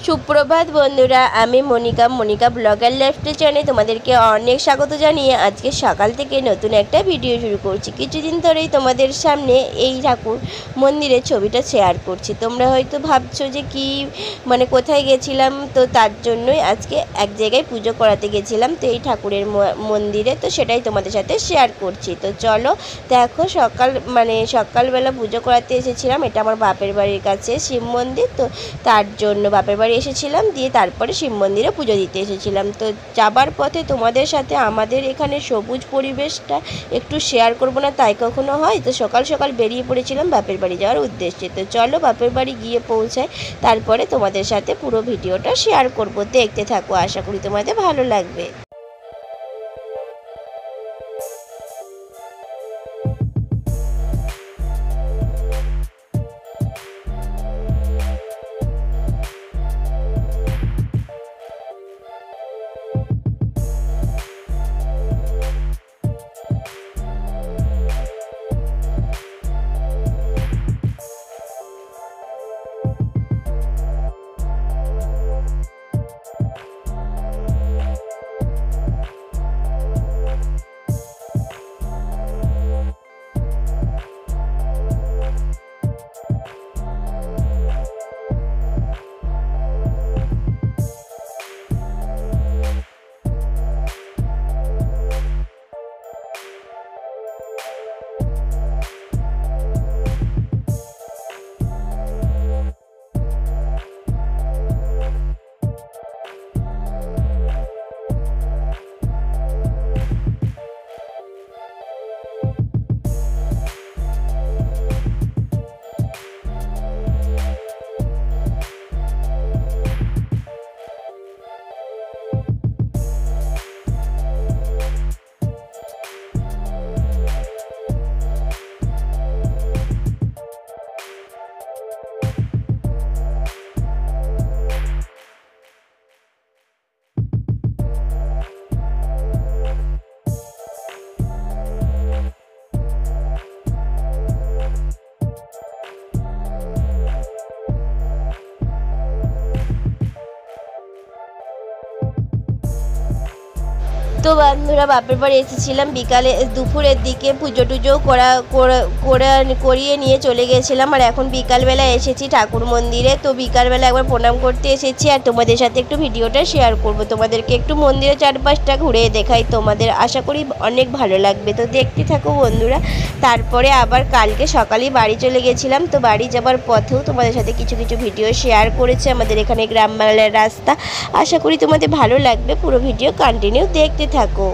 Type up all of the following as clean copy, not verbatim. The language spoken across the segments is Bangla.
সুপ্রভাত বন্ধুরা, আমি মনিকা ব্লগার লাইফস্টাইল চ্যানেলে তোমাদেরকে অনেক স্বাগত জানিয়ে আজকে সকাল থেকে নতুন একটা ভিডিও শুরু করছি। কিছুদিন ধরেই তোমাদের সামনে এই ঠাকুর মন্দিরের ছবিটা শেয়ার করছি। তোমরা হয়তো ভাবছো যে কি কোথায় গেছিলাম, তো তার জন্যই আজকে এক জায়গায় পুজো করাতে গেছিলাম, তো এই ঠাকুরের মন্দিরে, তো সেটাই তোমাদের সাথে শেয়ার করছি। তো চলো দেখো, সকালবেলা পুজো করাতে এসেছিলাম। এটা আমার বাপের বাড়ির কাছে শিব মন্দির, তো তার জন্য বাপের বাড়ি এসেছিলাম, দিয়ে তারপরে শিব মন্দিরে পুজো দিতে এসেছিলাম। তো যাবার পথে তোমাদের সাথে আমাদের এখানে সবুজ পরিবেশটা একটু শেয়ার করব না, তাই কখনো হয়? তো সকাল সকাল বেরিয়ে পড়েছিলাম বাপের বাড়ি যাওয়ার উদ্দেশ্যে। তো চলো বাপের বাড়ি গিয়ে পৌঁছাই, তারপরে তোমাদের সাথে পুরো ভিডিওটা শেয়ার করব। দেখতে থাকো, আশা করি তোমাদের ভালো লাগবে। তো বন্ধুরা, বাপের বাড়ি এসেছিলাম বিকালে, দুপুরের দিকে পুজো টুজো করিয়ে নিয়ে চলে গেছিলাম। আর এখন বিকালবেলা এসেছি ঠাকুর মন্দিরে। তো বিকালবেলা একবার প্রণাম করতে এসেছি, আর তোমাদের সাথে একটু ভিডিওটা শেয়ার করব। তোমাদেরকে একটু মন্দিরের চারপাশটা ঘুরে দেখাই, তোমাদের আশা করি অনেক ভালো লাগবে। তো দেখতে থাকো বন্ধুরা। তারপরে আবার কালকে সকালেই বাড়ি চলে গেছিলাম। তো বাড়ি যাবার পথেও তোমাদের সাথে কিছু ভিডিও শেয়ার করেছে। আমাদের এখানে গ্রাম বাংলার রাস্তা, আশা করি তোমাদের ভালো লাগবে। পুরো ভিডিও কন্টিনিউ দেখতে থাকো।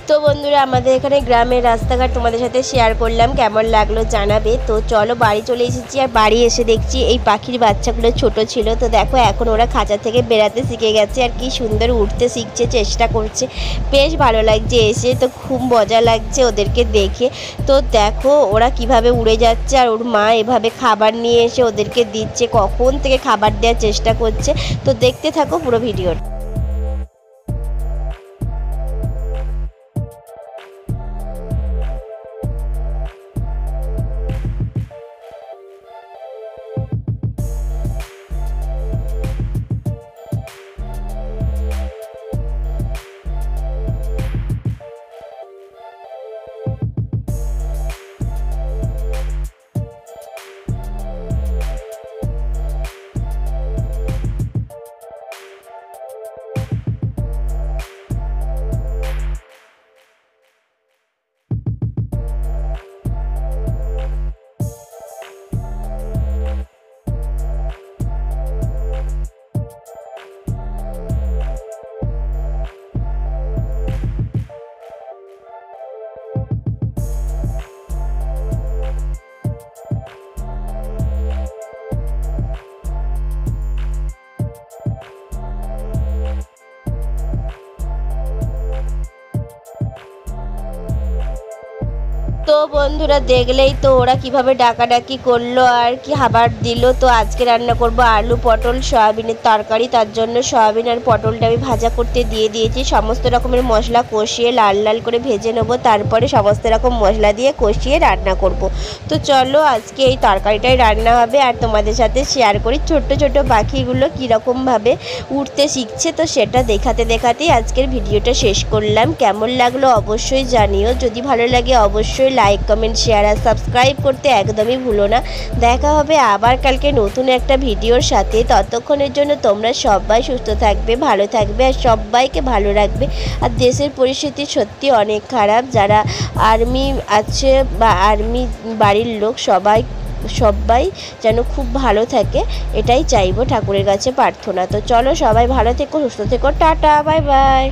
তো বন্ধুরা, আমাদের এখানে গ্রামের রাস্তাঘাট তোমাদের সাথে শেয়ার করলাম, কেমন লাগলো জানাবে। তো চলো বাড়ি চলে এসেছি, আর বাড়ি এসে দেখছি এই পাখির বাচ্চাগুলো ছোট ছিল। তো দেখো এখন ওরা খাঁচা থেকে বেরাতে শিখে গেছে, আর কি সুন্দর উঠতে শিখছে, চেষ্টা করছে। বেশ ভালো লাগছে এসে, তো খুব মজা লাগছে ওদেরকে দেখে। তো দেখো ওরা কিভাবে উড়ে যাচ্ছে, আর ওর মা এভাবে খাবার নিয়ে এসে ওদেরকে দিচ্ছে, কখন থেকে খাবার দেওয়ার চেষ্টা করছে। তো দেখতে থাকো পুরো ভিডিওটা। তো বন্ধুরা, দেখলেই তো ওরা কিভাবে ডাকাডাকি করলো আর কি খাবার দিল। তো আজকে রান্না করব আলু পটল সয়াবিনের তরকারি। তার জন্য সয়াবিন আর পটলটা আমি ভাজা করতে দিয়ে দিয়েছি। সমস্ত রকমের মশলা কষিয়ে লাল লাল করে ভেজে নেবো, তারপরে সমস্ত রকম মশলা দিয়ে কষিয়ে রান্না করব। তো চলো আজকে এই তরকারিটাই রান্না হবে, আর তোমাদের সাথে শেয়ার করি ছোট্ট ছোট্ট পাখিগুলো কীরকমভাবে উঠতে শিখছে। তো সেটা দেখাতেই আজকের ভিডিওটা শেষ করলাম। কেমন লাগলো অবশ্যই জানিও, যদি ভালো লাগে অবশ্যই লাইক কমেন্ট শেয়ার আর সাবস্ক্রাইব করতে একদমই ভুলো না। দেখা হবে আবার কালকে নতুন একটা ভিডিওর সাথে। ততক্ষণের জন্য তোমরা সবাই সুস্থ থাকবে, ভালো থাকবে, আর সবাইকে ভালো রাখবে। আর দেশের পরিস্থিতি সত্যি অনেক খারাপ, যারা আর্মি আছে বা আর্মি বাড়ির লোক সবাই যেন খুব ভালো থাকে, এটাই চাইবো, ঠাকুরের কাছে প্রার্থনা। তো চলো সবাই ভালো থেকো, সুস্থ থেকো, টাটা, বাই বাই।